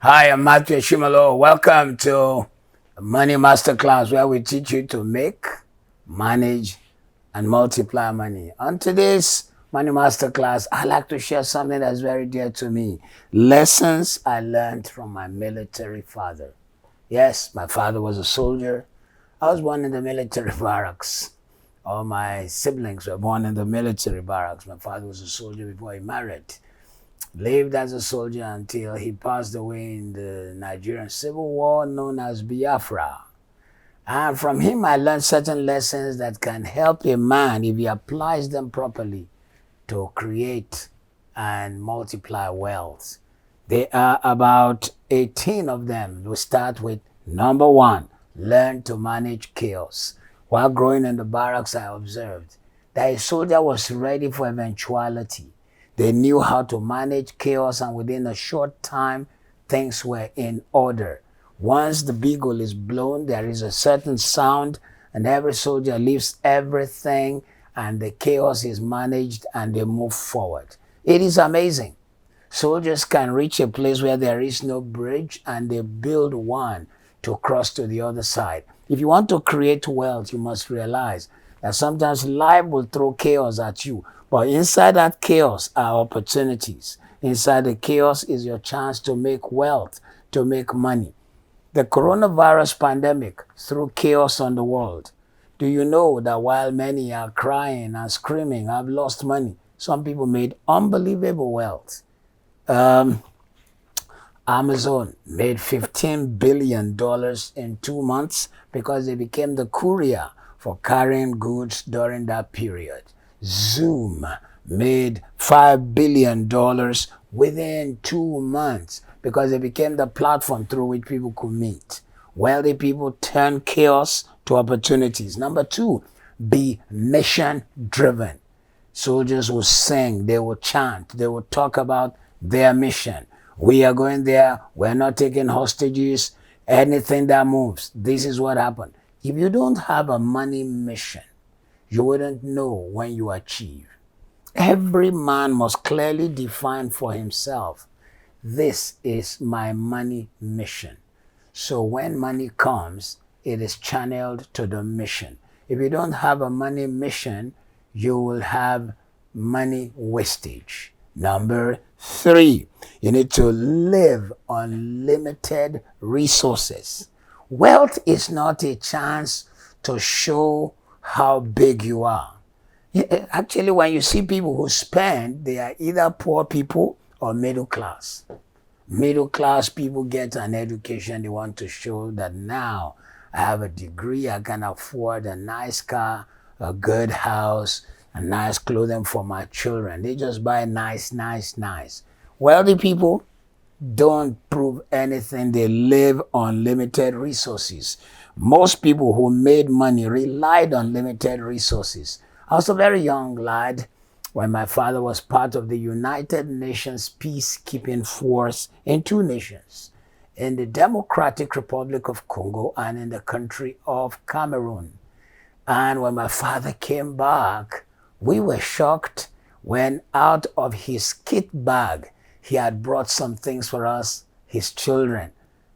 Hi, I'm Matthew Shimalo. Welcome to Money Masterclass, where we teach you to make, manage, and multiply money. On today's Money Masterclass, I like to share something that's very dear to me. Lessons I learned from my military father. Yes, my father was a soldier. I was born in the military barracks. All my siblings were born in the military barracks. My father was a soldier before he married. Lived as a soldier until he passed away in the Nigerian Civil War known as Biafra. And from him, I learned certain lessons that can help a man, if he applies them properly, to create and multiply wealth. There are about 18 of them. We start with number one, learn to manage chaos. While growing in the barracks, I observed that a soldier was ready for eventuality. They knew how to manage chaos, and within a short time, things were in order. Once the bugle is blown, there is a certain sound, and every soldier leaves everything, and the chaos is managed, and they move forward. It is amazing. Soldiers can reach a place where there is no bridge, and they build one to cross to the other side. If you want to create wealth, you must realize that sometimes life will throw chaos at you. But inside that chaos are opportunities. Inside the chaos is your chance to make wealth, to make money. The coronavirus pandemic threw chaos on the world. Do you know that while many are crying and screaming, I've lost money, some people made unbelievable wealth? Amazon made $15 billion in 2 months because they became the courier for carrying goods during that period. Zoom made $5 billion within 2 months because they became the platform through which people could meet. Wealthy people turn chaos to opportunities. Number two, be mission driven. Soldiers will sing, they will chant, they will talk about their mission. We are going there, we're not taking hostages, anything that moves. This is what happened. If you don't have a money mission, you wouldn't know when you achieve. Every man must clearly define for himself, this is my money mission. So when money comes, it is channeled to the mission. If you don't have a money mission, you will have money wastage. Number three, you need to live on limited resources. Wealth is not a chance to show how big you are. Actually, when you see people who spend, they are either poor people or middle class. Middle class people get an education. They want to show that now I have a degree, I can afford a nice car, a good house, a nice clothing for my children. They just buy nice. Wealthy people don't prove anything. They live on limited resources. Most people who made money relied on limited resources. I was a very young lad when my father was part of the United Nations peacekeeping force in two nations, in the Democratic Republic of Congo and in the country of Cameroon. And when my father came back, we were shocked when out of his kit bag, he had brought some things for us, his children,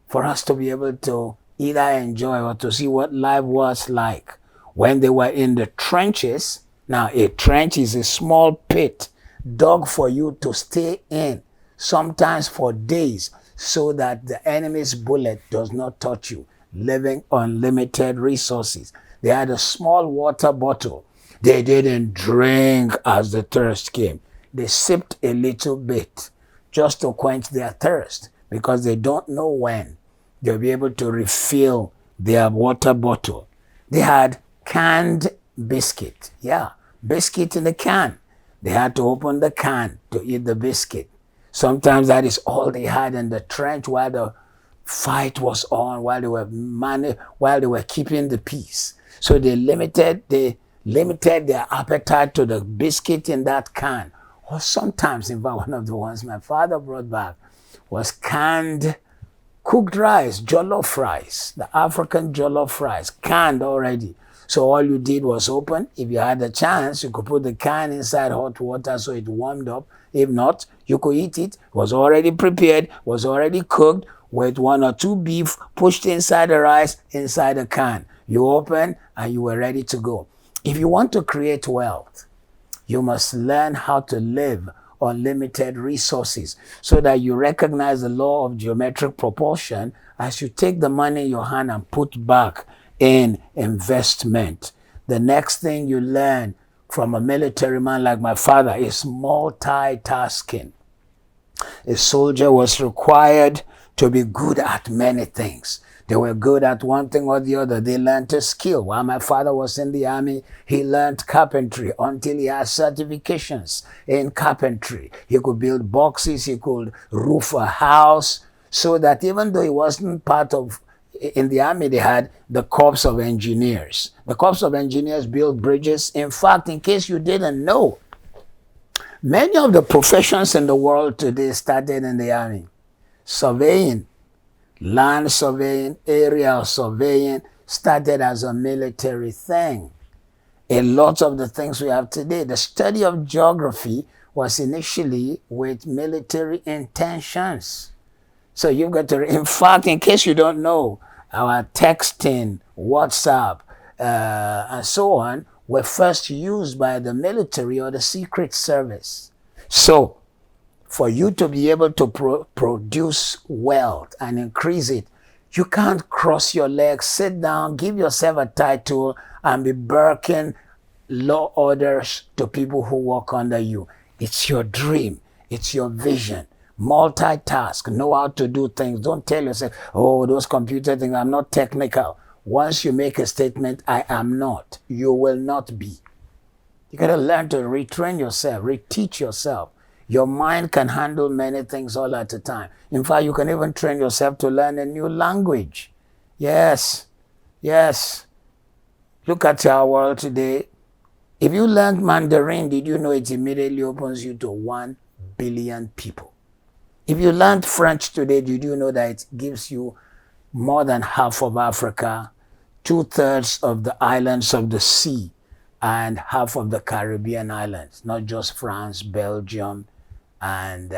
for us to be able to either enjoy or to see what life was like when they were in the trenches. Now, a trench is a small pit dug for you to stay in, sometimes for days, so that the enemy's bullet does not touch you, living on limited resources. They had a small water bottle. They didn't drink as the thirst came. They sipped a little bit just to quench their thirst because they don't know when they'll be able to refill their water bottle. They had canned biscuit. Yeah, biscuit in the can. They had to open the can to eat the biscuit. Sometimes that is all they had in the trench while the fight was on, while they were keeping the peace. So they limited their appetite to the biscuit in that can. Or sometimes, in fact, one of the ones my father brought back was canned cooked rice, jollof rice, the African jollof rice, canned already. So all you did was open. If you had a chance, you could put the can inside hot water so it warmed up. If not, You could eat it, was already prepared, was already cooked with 1 or 2 beef pushed inside the rice, inside the can. You open and you were ready to go. If you want to create wealth, you must learn how to live on limited resources so that you recognize the law of geometric proportion as you take the money in your hand and put back in investment. The next thing you learn from a military man like my father is multitasking. A soldier was required to be good at many things. They were good at one thing or the other. They learned a skill. While my father was in the army, he learned carpentry until he had certifications in carpentry. He could build boxes, he could roof a house, so that even though he wasn't part of, in the army, they had the Corps of Engineers. The Corps of Engineers built bridges. In fact, in case you didn't know, many of the professions in the world today started in the army. Surveying, land surveying, aerial surveying started as a military thing. A lot of the things we have today, the study of geography was initially with military intentions. So you've got to, in fact, in case you don't know, our texting, WhatsApp, and so on were first used by the military or the Secret Service. So for you to be able to produce wealth and increase it, you can't cross your legs, sit down, give yourself a title, and be barking law orders to people who work under you. It's your dream. It's your vision. Multitask. Know how to do things. Don't tell yourself, oh, those computer things, I'm not technical. Once you make a statement, I am not, you will not be. You got to learn to retrain yourself, reteach yourself. Your mind can handle many things all at a time. In fact, you can even train yourself to learn a new language. Yes, yes. Look at our world today. If you learned Mandarin, did you know it immediately opens you to 1 billion people? If you learned French today, did you know that it gives you more than half of Africa, 2/3 of the islands of the sea, and half of the Caribbean islands, not just France, Belgium, and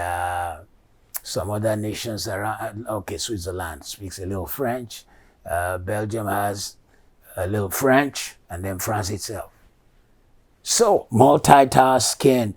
some other nations around. Okay, Switzerland speaks a little French. Belgium has a little French, and then France itself. So multitasking